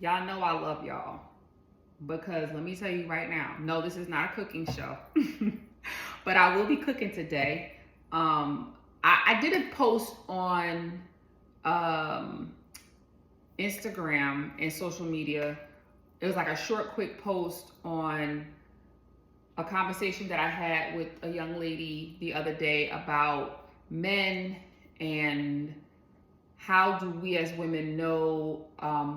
Y'all know I love y'all because let me tell you right now, no, this is not a cooking show, but I will be cooking today. I did a post on um, Instagram and social media. It was like a short, quick post on a conversation that I had with a young lady the other day about men and how do we as women know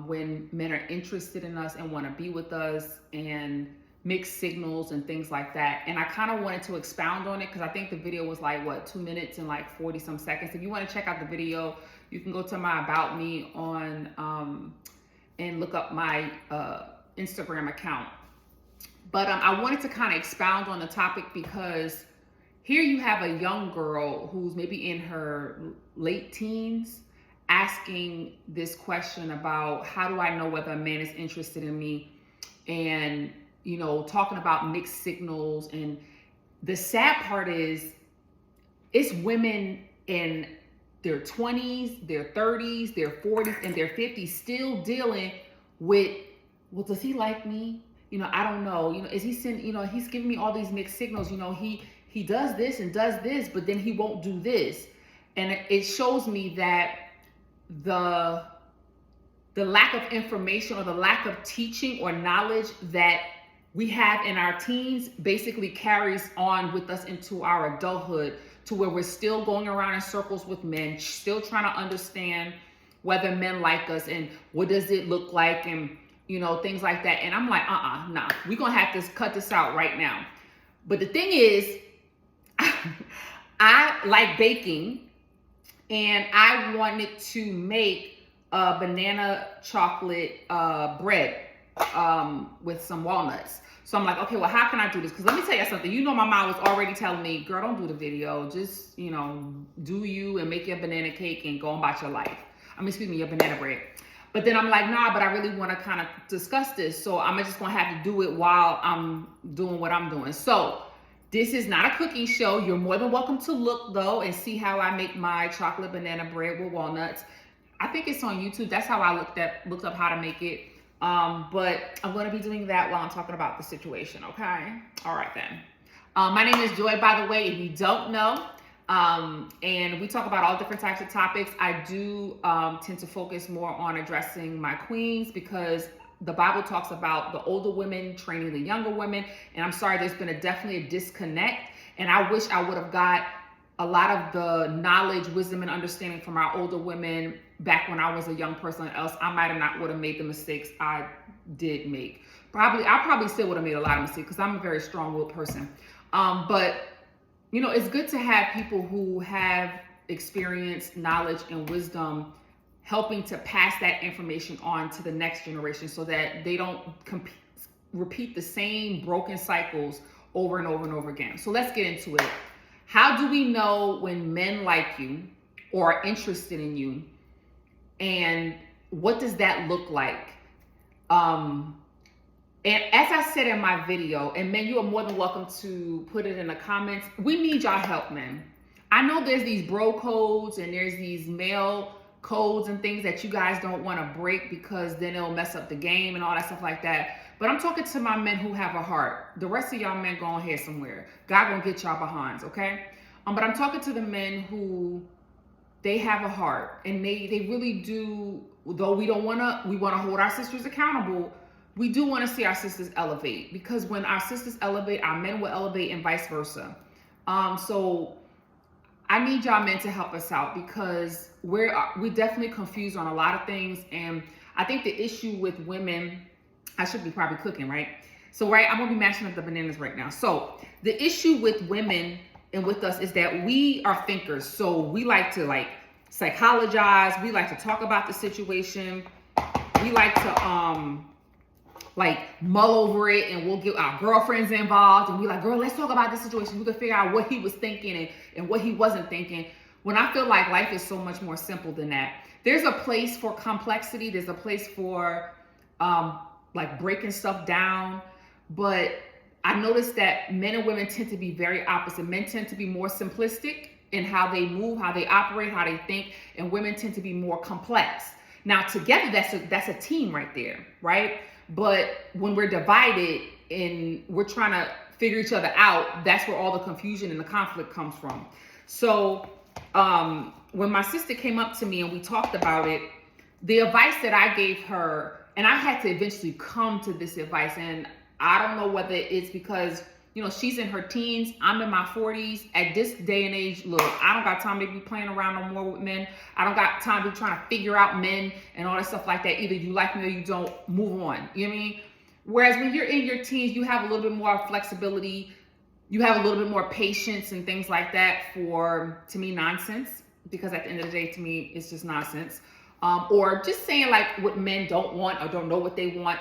when men are interested in us and want to be with us and mixed signals and things like that. And I kind of wanted to expound on it because I think the video was like, what, 2 minutes and like 40 some seconds. If you want to check out the video, you can go to my About Me on and look up my Instagram account. But I wanted to kind of expound on the topic because here you have a young girl who's maybe in her late teens asking this question about how do I know whether a man is interested in me, and talking about mixed signals. And the sad part is it's women in their 20s, their 30s, their 40s, and their 50s still dealing with, well, does he like me? I don't know. Is he sending, he's giving me all these mixed signals. He does this and does this, but then he won't do this. And it shows me that the lack of information or the lack of teaching or knowledge that we have in our teens basically carries on with us into our adulthood, to where we're still going around in circles with men, still trying to understand whether men like us and what does it look like, and things like that. And I'm like, nah, we're gonna have to cut this out right now. But the thing is, I like baking, and I wanted to make a banana chocolate bread with some walnuts. So I'm like, okay, well, how can I do this? Because let me tell you something. My mom was already telling me, girl, don't do the video. Just, do you and make your banana cake and go on about your life. Your banana bread. But then I'm like, nah, but I really want to kind of discuss this. So I'm just going to have to do it while I'm doing what I'm doing. So this is not a cooking show. You're more than welcome to look, though, and see how I make my chocolate banana bread with walnuts. I think it's on YouTube. That's how I looked up how to make it. But I'm going to be doing that while I'm talking about the situation, okay? All right, then. My name is Joy, by the way, if you don't know. And we talk about all different types of topics. I do tend to focus more on addressing my queens because the Bible talks about the older women training the younger women. And I'm sorry, there's been definitely a disconnect. And I wish I would have got a lot of the knowledge, wisdom, and understanding from our older women back when I was a young person. Else I might have not would have made the mistakes I did make. I probably still would have made a lot of mistakes because I'm a very strong-willed person. But it's good to have people who have experience, knowledge, and wisdom helping to pass that information on to the next generation so that they don't repeat the same broken cycles over and over and over again. So let's get into it. How do we know when men like you or are interested in you? And what does that look like? And as I said in my video, and men, you are more than welcome to put it in the comments. We need y'all help, men. I know there's these bro codes and there's these male codes and things that you guys don't want to break because then it'll mess up the game and all that stuff like that. But I'm talking to my men who have a heart. The rest of y'all men go ahead somewhere. God gonna get y'all behinds, okay? But I'm talking to the men who they have a heart and they really do. Though we want to hold our sisters accountable. We do want to see our sisters elevate, because when our sisters elevate, our men will elevate, and vice versa. So I need y'all men to help us out because we're definitely confused on a lot of things. And I think the issue with women, I should be probably cooking, right? So, right, I'm going to be mashing up the bananas right now. So the issue with women and with us is that we are thinkers. So we like to psychologize. We like to talk about the situation. We like to, mull over it, and we'll get our girlfriends involved and be like, girl, let's talk about this situation. We can figure out what he was thinking and what he wasn't thinking. When I feel like life is so much more simple than that. There's a place for complexity. There's a place for breaking stuff down. But I noticed that men and women tend to be very opposite. Men tend to be more simplistic in how they move, how they operate, how they think, and women tend to be more complex. Now together, that's a team right there, right? But when we're divided and we're trying to figure each other out, that's where all the confusion and the conflict comes from. So when my sister came up to me and we talked about it, the advice that I gave her, and I had to eventually come to this advice, and I don't know whether it's because, you know, she's in her teens, I'm in my 40s. At this day and age, look, I don't got time to be playing around no more with men. I don't got time to be trying to figure out men and all that stuff like that. Either you like me or you don't, move on. You know what I mean? Whereas when you're in your teens, you have a little bit more flexibility. You have a little bit more patience and things like that for, to me, nonsense. Because at the end of the day, to me, it's just nonsense. Or just saying like what men don't want or don't know what they want.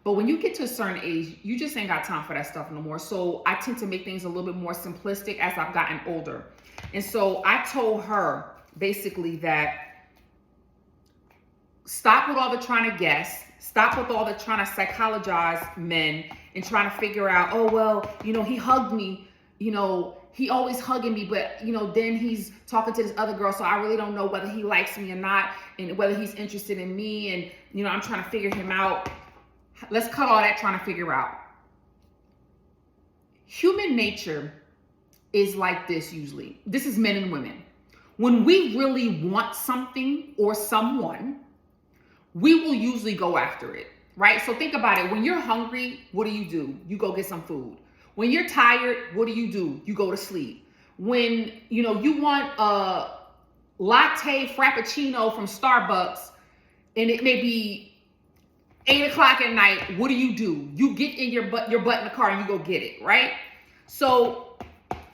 But when you get to a certain age, you just ain't got time for that stuff no more. So I tend to make things a little bit more simplistic as I've gotten older. And so I told her basically that stop with all the trying to guess. Stop with all the trying to psychologize men and trying to figure out, oh, well, you know, he hugged me, you know, he always hugging me, but, you know, then he's talking to this other girl, so I really don't know whether he likes me or not and whether he's interested in me, and, you know, I'm trying to figure him out. Let's cut all that trying to figure out. Human nature is like this usually. This is men and women. When we really want something or someone, we will usually go after it, right? So think about it. When you're hungry, what do? You go get some food. When you're tired, what do? You go to sleep. When, you know, you want a latte frappuccino from Starbucks and it may be 8 o'clock at night, what do? You get in your butt in the car and you go get it, right? So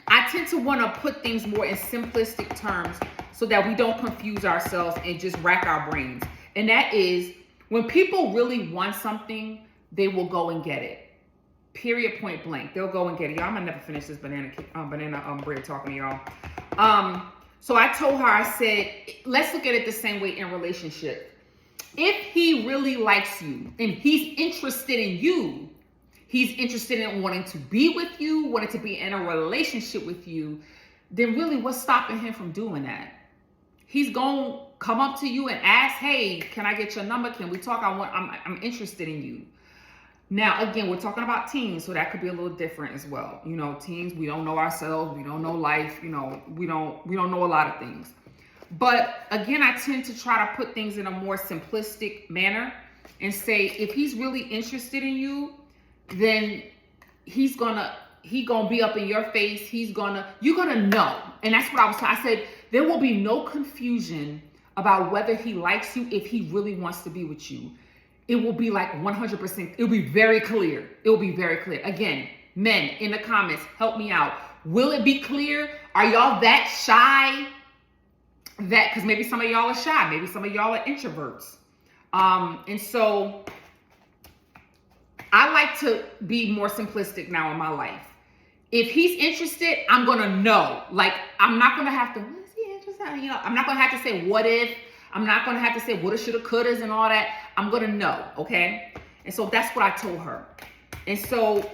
I tend to want to put things more in simplistic terms so that we don't confuse ourselves and just rack our brains. And that is, when people really want something, they will go and get it. Period, point blank. They'll go and get it. Y'all, I'm gonna never finish this banana bread talking to y'all. So I told her, I said, let's look at it the same way in relationship. If he really likes you and he's interested in you, he's interested in wanting to be with you, wanting to be in a relationship with you, then really what's stopping him from doing that? He's going to come up to you and ask, hey, can I get your number? Can we talk? I'm interested in you. Now, again, we're talking about teens, so that could be a little different as well. You know, teens, we don't know ourselves. We don't know life. You know, we don't know a lot of things. But again, I tend to try to put things in a more simplistic manner and say, if he's really interested in you, then he gonna be up in your face. You're gonna know. And that's what I said, there will be no confusion about whether he likes you if he really wants to be with you. It will be like 100%. It'll be very clear. It will be very clear. Again, men in the comments, help me out. Will it be clear? Are y'all that shy? Because maybe some of y'all are shy. Maybe some of y'all are introverts. And so I like to be more simplistic now in my life. If he's interested, I'm going to know. Like, I'm not going to have to, is he interested? You know, I'm not going to have to say what if. I'm not going to have to say woulda, shoulda, couldas and all that. I'm going to know, okay? And so that's what I told her. And so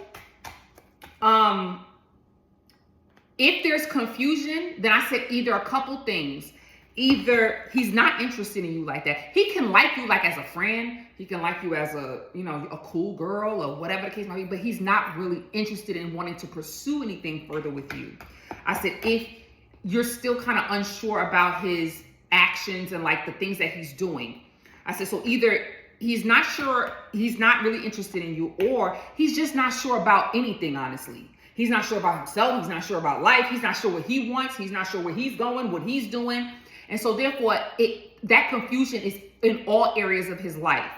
if there's confusion, then I said either a couple things. Either he's not interested in you like that. He can like you like as a friend. He can like you as a, you know, a cool girl or whatever the case might be, but he's not really interested in wanting to pursue anything further with you. I said, if you're still kind of unsure about his actions and like the things that he's doing, I said, so either he's not sure, he's not really interested in you, or he's just not sure about anything, honestly. He's not sure about himself. He's not sure about life. He's not sure what he wants. He's not sure where he's going, what he's doing. And so therefore, that confusion is in all areas of his life.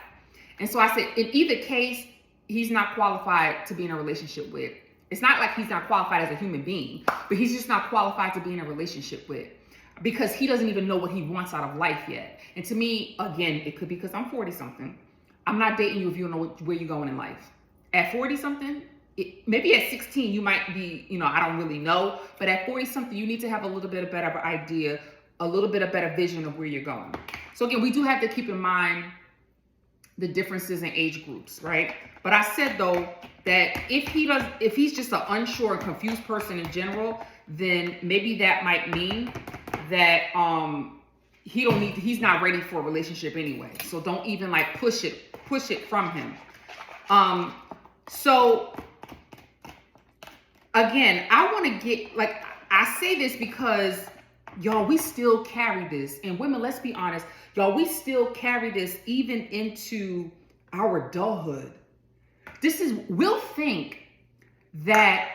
And so I said, in either case, he's not qualified to be in a relationship with. It's not like he's not qualified as a human being, but he's just not qualified to be in a relationship with, because he doesn't even know what he wants out of life yet. And to me, again, it could be because I'm 40-something. I'm not dating you if you don't know where you're going in life. At 40-something, maybe at 16, you might be, you know, I don't really know. But at 40-something, you need to have a little bit of better idea, a little bit of better vision of where you're going. So again, we do have to keep in mind the differences in age groups, right? But I said though that if he's just an unsure and confused person in general, then maybe that might mean that he's not ready for a relationship anyway. So don't even like push it from him. So again, I want to get, like, I say this because y'all, we still carry this. And women, let's be honest, y'all, we still carry this even into our adulthood. We'll think that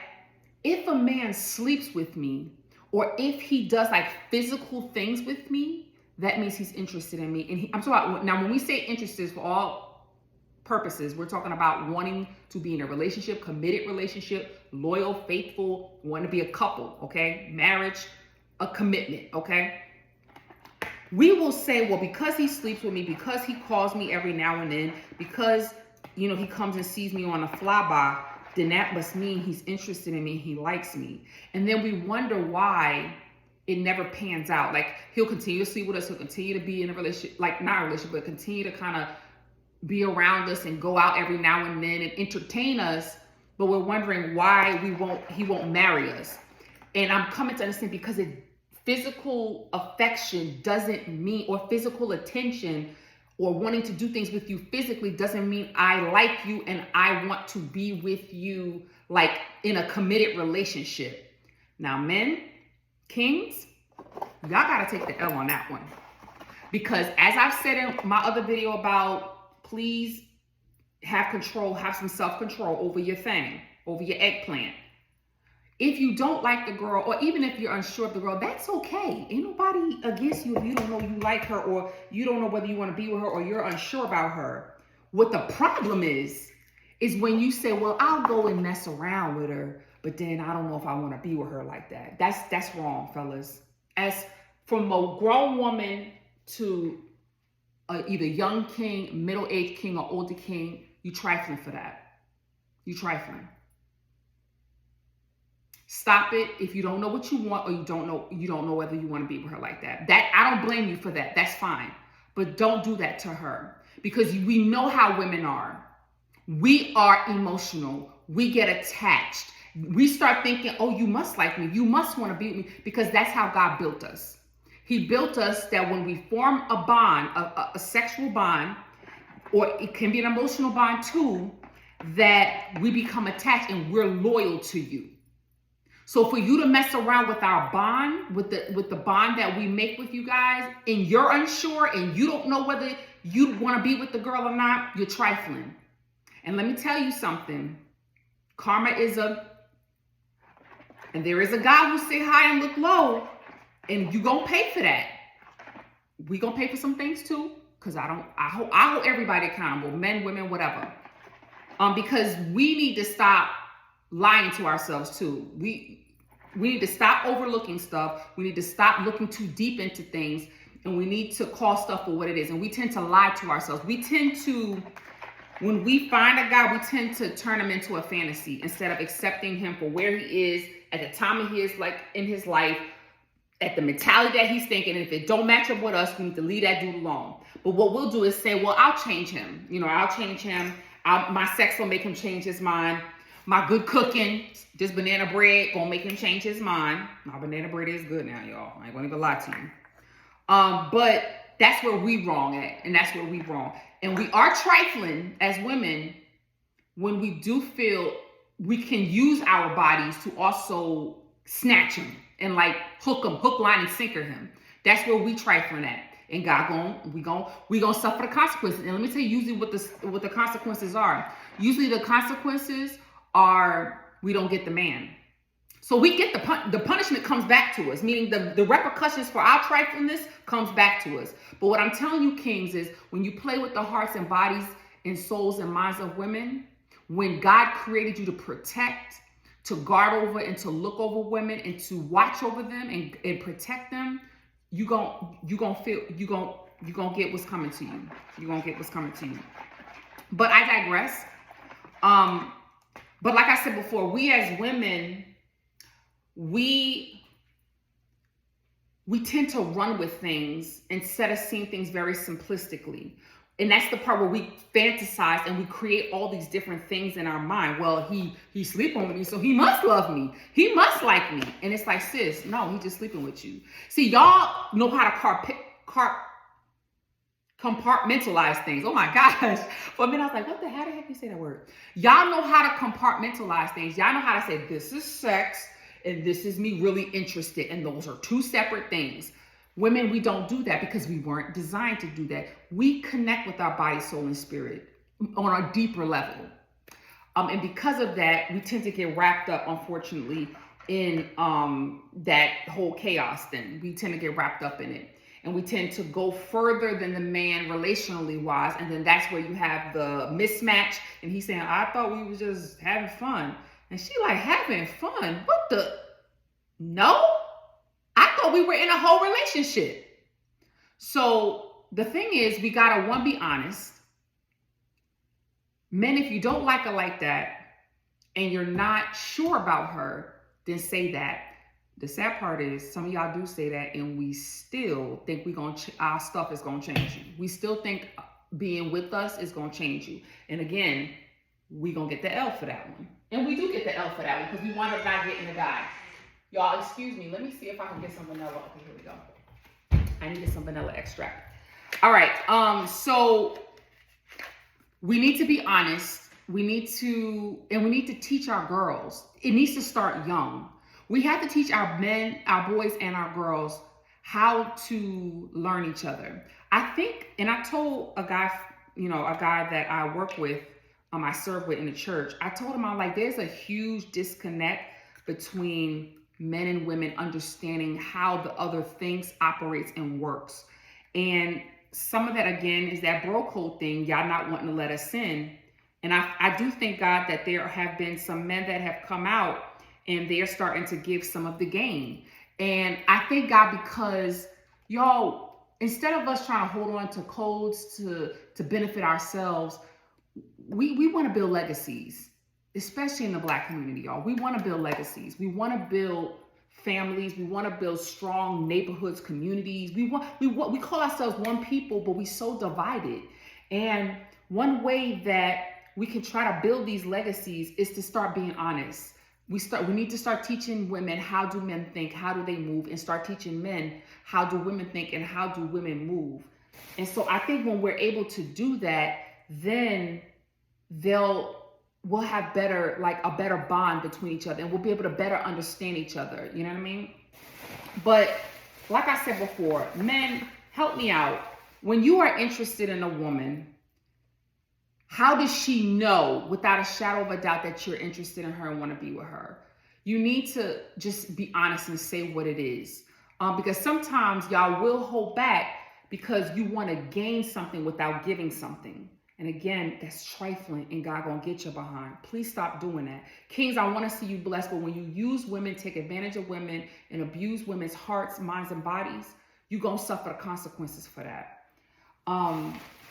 if a man sleeps with me, or if he does like physical things with me, that means he's interested in me. And I'm talking about, now when we say interested, for all purposes, we're talking about wanting to be in a relationship, committed relationship, loyal, faithful, want to be a couple, okay? Marriage, a commitment, okay? We will say, well, because he sleeps with me, because he calls me every now and then, because, you know, he comes and sees me on a flyby, then that must mean he's interested in me, he likes me. And then we wonder why it never pans out. Like, he'll continue to sleep with us, he'll continue to be in a relationship, like not a relationship, but continue to kind of be around us and go out every now and then and entertain us, but we're wondering why he won't marry us. And I'm coming to understand, because physical affection doesn't mean, or physical attention, or wanting to do things with you physically doesn't mean I like you and I want to be with you like in a committed relationship. Now, men, kings, y'all gotta take the L on that one. Because as I've said in my other video about, please have control, have some self-control over your thing, over your eggplant. If you don't like the girl, or even if you're unsure of the girl, that's okay. Ain't nobody against you if you don't know you like her, or you don't know whether you want to be with her, or you're unsure about her. What the problem is when you say, well, I'll go and mess around with her, but then I don't know if I want to be with her like that. That's wrong, fellas. As from a grown woman to either young king, middle-aged king, or older king, you trifling for that. You trifling. Stop it if you don't know what you want, or you don't know whether you want to be with her like that. That I don't blame you for that. That's fine. But don't do that to her, because we know how women are. We are emotional. We get attached. We start thinking, oh, you must like me. You must want to be with me, because that's how God built us. He built us that when we form a bond, a sexual bond, or it can be an emotional bond too, that we become attached and we're loyal to you. So for you to mess around with our bond, with the bond that we make with you guys, and you're unsure and you don't know whether you want to be with the girl or not, you're trifling. And let me tell you something. Karma and there is a God who sit high and look low, and you gonna pay for that. We gonna pay for some things too, because I hold everybody accountable, men, women, whatever. Because we need to stop lying to ourselves too. We need to stop overlooking stuff. We need to stop looking too deep into things, and we need to call stuff for what it is. And we tend to lie to ourselves. We tend to, when we find a guy, we tend to turn him into a fantasy instead of accepting him for where he is at the time he is, like in his life, at the mentality that he's thinking. And if it don't match up with us, we need to leave that dude alone. But what we'll do is say, well, I'll change him. I'll change him. My sex will make him change his mind. My good cooking, just banana bread, gonna make him change his mind. My banana bread is good now, y'all. I ain't gonna even lie to you. But that's where we wrong at, and that's where we wrong. And we are trifling as women when we do feel we can use our bodies to also snatch him and like hook him, line, and sinker him. That's where we trifling at. And God we gonna suffer the consequences. And let me tell you usually what the consequences are. Usually the consequences are we don't get the man. So we get the punishment comes back to us, meaning the repercussions for our triflingness comes back to us. But what I'm telling you, kings, is when you play with the hearts and bodies and souls and minds of women, when God created you to protect, to guard over, and to look over women, and to watch over them and protect them, you gonna get what's coming to you. You're gonna get what's coming to you. But I digress. But like I said before, we as women, we tend to run with things instead of seeing things very simplistically. And that's the part where we fantasize and we create all these different things in our mind. Well, he's sleeping with me, so he must love me. He must like me. And it's like, sis, no, he's just sleeping with you. See, y'all know how to compartmentalize things. Oh my gosh. For a minute, I was like, how the heck you say that word? Y'all know how to compartmentalize things. Y'all know how to say, this is sex and this is me really interested. And those are two separate things. Women, we don't do that because we weren't designed to do that. We connect with our body, soul, and spirit on a deeper level. And because of that, we tend to get wrapped up, unfortunately, in that whole chaos thing. We tend to get wrapped up in it. And we tend to go further than the man relationally wise. And then that's where you have the mismatch. And he's saying, I thought we was just having fun. And she like, having fun? What the? No, I thought we were in a whole relationship. So the thing is, we gotta, one, be honest. Men, if you don't like her like that, and you're not sure about her, then say that. The sad part is some of y'all do say that, and we still think our stuff is gonna change you. We still think being with us is gonna change you. And again, we gonna get the L for that one. And we do get the L for that one because we wind up not getting the guy. Y'all, excuse me. Let me see if I can get some vanilla. Okay, here we go. I need to get some vanilla extract. All right. So we need to be honest. We need to teach our girls. It needs to start young. We have to teach our men, our boys, and our girls how to learn each other. I think, and I told a guy that I work with, I serve with in the church, I told him, I'm like, there's a huge disconnect between men and women understanding how the other things operates and works. And some of that, again, is that bro code thing, y'all not wanting to let us in. And I do thank God that there have been some men that have come out and they're starting to give some of the game. And I thank God because, y'all, instead of us trying to hold on to codes to benefit ourselves, we want to build legacies, especially in the Black community, y'all. We want to build legacies. We want to build families. We want to build strong neighborhoods, communities. We call ourselves one people, but we so divided. And one way that we can try to build these legacies is to start being honest. We need to start teaching women, how do men think, how do they move, and start teaching men, how do women think and how do women move. And so I think when we're able to do that, then we'll have a better bond between each other, and we'll be able to better understand each other. You know what I mean? But like I said before, men, help me out. When you are interested in a woman, how does she know without a shadow of a doubt that you're interested in her and want to be with her? You need to just be honest and say what it is. Because sometimes y'all will hold back because you want to gain something without giving something. And again, that's trifling, and God gonna get you behind. Please stop doing that. Kings, I want to see you blessed, but when you use women, take advantage of women, and abuse women's hearts, minds, and bodies, you're gonna suffer the consequences for that.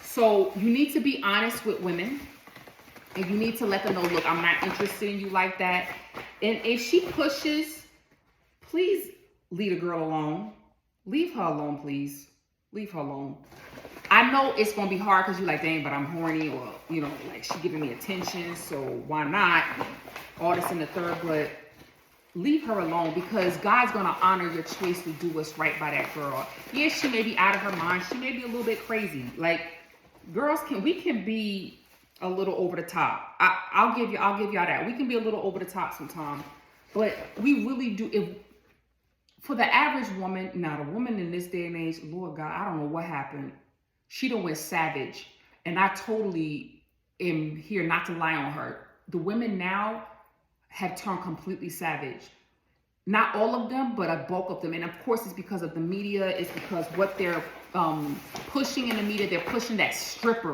So you need to be honest with women, and you need to let them know, look, I'm not interested in you like that. And if she pushes, please leave a girl alone. Leave her alone, please. Leave her alone. I know it's going to be hard because you're like, dang, but I'm horny, or, like, she giving me attention, so why not? All this in the third, but leave her alone, because God's going to honor your choice to do what's right by that girl. Yeah, she may be out of her mind. She may be a little bit crazy. Like, girls we can be a little over the top. I'll give y'all that. We can be a little over the top sometimes, but we really do. For the average woman, now the woman in this day and age, Lord God, I don't know what happened. She done went savage, and I totally am here not to lie on her. The women now have turned completely savage. Not all of them, but a bulk of them. And of course, it's because of the media. It's because what they're pushing in the media, they're pushing that stripper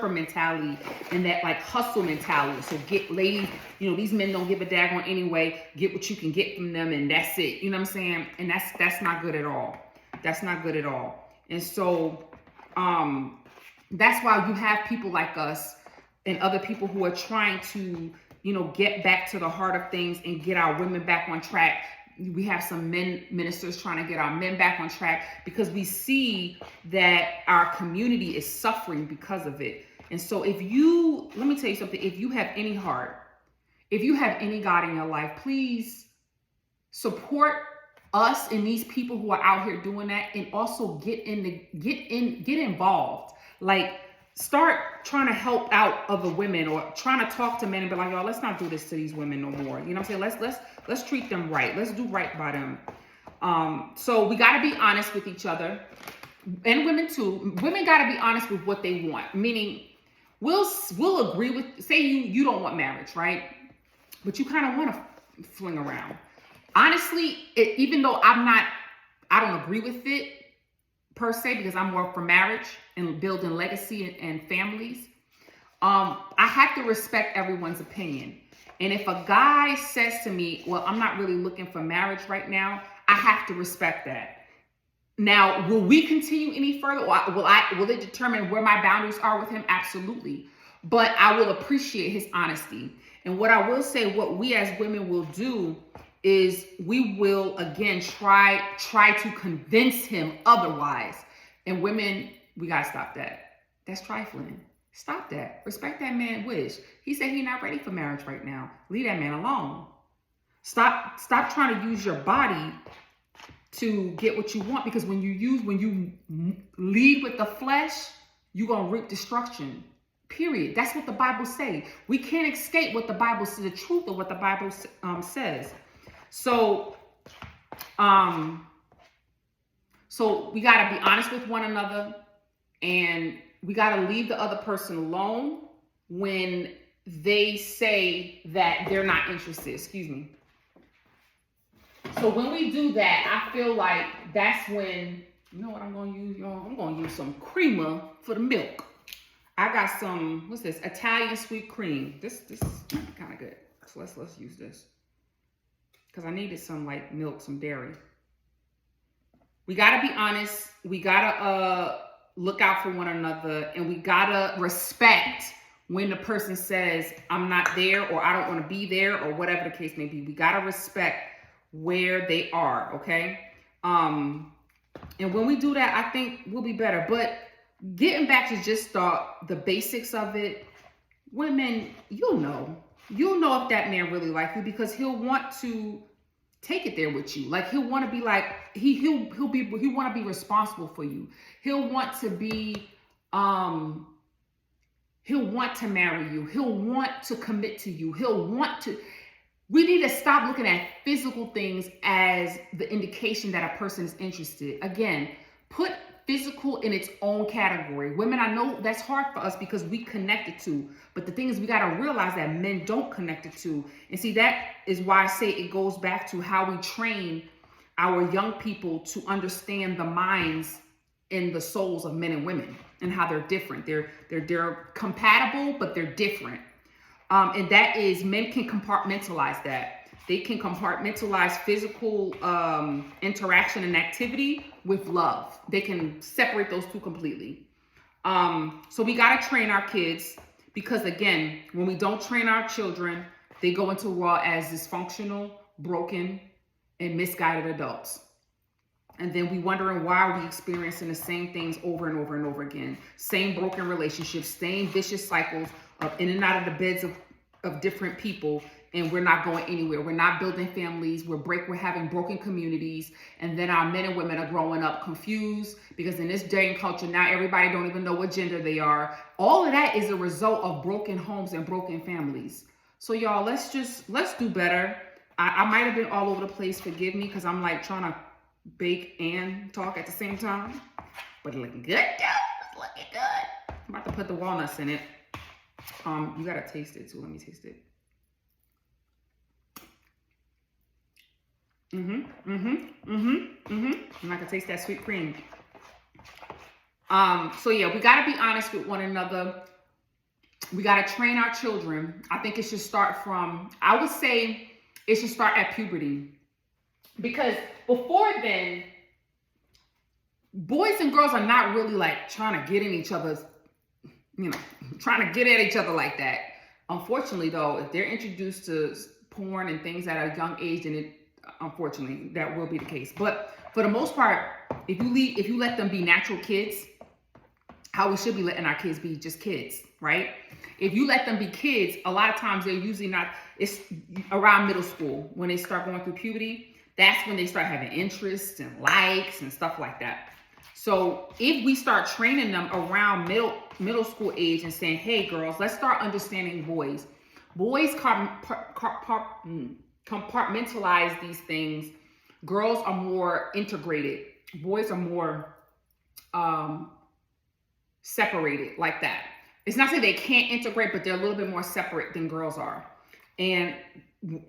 mentality and that like hustle mentality. So get ladies, these men don't give a daggone anyway. Get what you can get from them, and that's it. You know what I'm saying? And that's not good at all. That's not good at all. And so that's why you have people like us and other people who are trying to get back to the heart of things and get our women back on track. We have some men ministers trying to get our men back on track because we see that our community is suffering because of it. And so let me tell you something, if you have any heart, if you have any God in your life, please support us and these people who are out here doing that, and also get involved. Like, start trying to help out other women, or trying to talk to men and be like, y'all, let's not do this to these women no more. You know what I'm saying? Let's treat them right. Let's do right by them. So we got to be honest with each other, and women too. Women got to be honest with what they want. Meaning, we'll agree with, say you don't want marriage, right? But you kind of want to fling around. Honestly, even though I don't agree with it per se, because I'm more for marriage and building legacy and families. I have to respect everyone's opinion. And if a guy says to me, well, I'm not really looking for marriage right now, I have to respect that. Now, will we continue any further? Will it determine where my boundaries are with him? Absolutely. But I will appreciate his honesty. And what I will say, what we as women will do is we will, again, try to convince him otherwise. And women, we got to stop that. That's trifling. Stop that. Respect that man's wish. He said he's not ready for marriage right now. Leave that man alone. Stop trying to use your body to get what you want, because when you lead with the flesh, you're going to reap destruction. Period. That's what the Bible says. We can't escape what the Bible says, the truth of what the Bible says. So we got to be honest with one another, and we got to leave the other person alone when they say that they're not interested. Excuse me. So when we do that, I feel like that's when, you know what I'm going to use, y'all? I'm going to use some creamer for the milk. I got some, what's this? Italian sweet cream. This is kind of good. So let's use this. Because I needed some like milk, some dairy. We got to be honest. We got to look out for one another. And we got to respect when the person says, I'm not there, or I don't want to be there, or whatever the case may be. We got to respect where they are, okay? And when we do that, I think we'll be better. But getting back to just the basics of it, women, you'll know if that man really likes you, because he'll want to take it there with you. Like, he'll want to be like, he'll want to be responsible for you. He'll want to be, he'll want to marry you. He'll want to commit to you. We need to stop looking at physical things as the indication that a person is interested. Again, put physical in its own category. Women, I know that's hard for us because we connected to, but the thing is, we got to realize that men don't connect it to. And see, that is why I say it goes back to how we train our young people to understand the minds and the souls of men and women, and how they're different. They're compatible, but they're different. And that is, men can compartmentalize that. They can compartmentalize physical interaction and activity with love. They can separate those two completely. So we got to train our kids, because again, when we don't train our children, they go into world as dysfunctional, broken, and misguided adults. And then we wondering why we experiencing the same things over and over and over again. Same broken relationships, same vicious cycles of in and out of the beds of different people. And we're not going anywhere. We're not building families. We're having broken communities. And then our men and women are growing up confused, because in this day and culture, now everybody don't even know what gender they are. All of that is a result of broken homes and broken families. So y'all, let's do better. I might have been all over the place. Forgive me, because I'm like trying to bake and talk at the same time. But it's looking good, though. It's looking good. I'm about to put the walnuts in it. You gotta taste it too. Let me taste it. And I can taste that sweet cream. So yeah, we gotta be honest with one another. We gotta train our children. I think it should start I would say it should start at puberty. Because before then, boys and girls are not really like trying to get in each other's, trying to get at each other like that. Unfortunately though, if they're introduced to porn and things at a young age, then unfortunately that will be the case. But for the most part, if you let them be natural kids, how we should be letting our kids be just kids, right? If you let them be kids, a lot of times they're usually not, it's around middle school when they start going through puberty. that's when they start having interests and likes and stuff like that. So if we start training them around middle school age and saying, hey girls, let's start understanding boys. Boys compartmentalize these things. Girls are more integrated. Boys are more separated like that. It's not saying they can't integrate, but they're a little bit more separate than girls are. And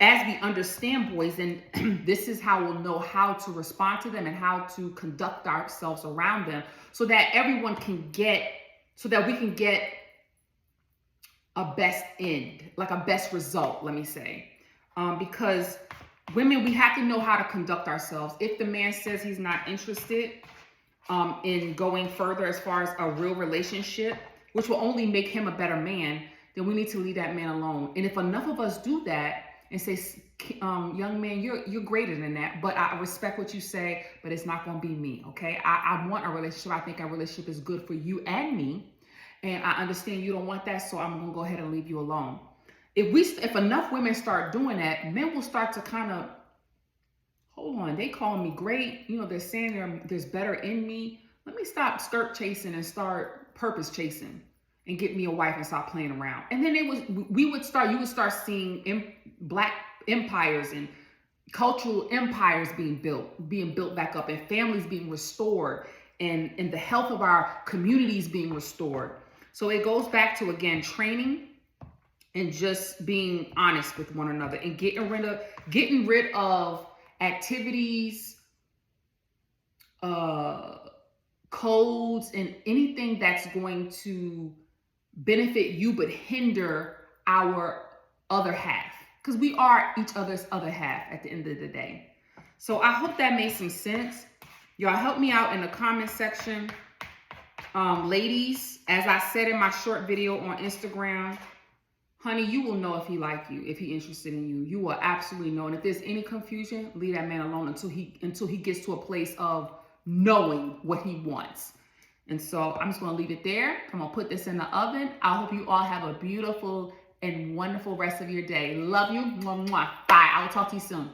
as we understand boys, then this is how we'll know how to respond to them and how to conduct ourselves around them, so that everyone can get, so that we can get a best end, like a best result, let me say. Because women, we have to know how to conduct ourselves. If the man says he's not interested in going further as far as a real relationship, which will only make him a better man, then we need to leave that man alone. And if enough of us do that and say, young man, you're greater than that, but I respect what you say, but it's not going to be me, okay? I want a relationship. I think a relationship is good for you and me, and I understand you don't want that, so I'm going to go ahead and leave you alone. If enough women start doing that, men will start to kind of, hold on, they calling me great. You know, they're saying there's better in me. Let me stop skirt chasing and start purpose chasing and get me a wife and stop playing around. And then you would start seeing black empires and cultural empires being built back up, and families being restored, and the health of our communities being restored. So it goes back to, again, training and just being honest with one another and getting rid of activities, codes, and anything that's going to benefit you but hinder our other half, because we are each other's other half at the end of the day. So I hope that made some sense. Y'all help me out in the comment section. Ladies, as I said in my short video on Instagram, honey, you will know if he like you, if he interested in you. You will absolutely know. And if there's any confusion, leave that man alone until he gets to a place of knowing what he wants. And so I'm just going to leave it there. I'm going to put this in the oven. I hope you all have a beautiful and wonderful rest of your day. Love you. Mwah, mwah. Bye. I will talk to you soon.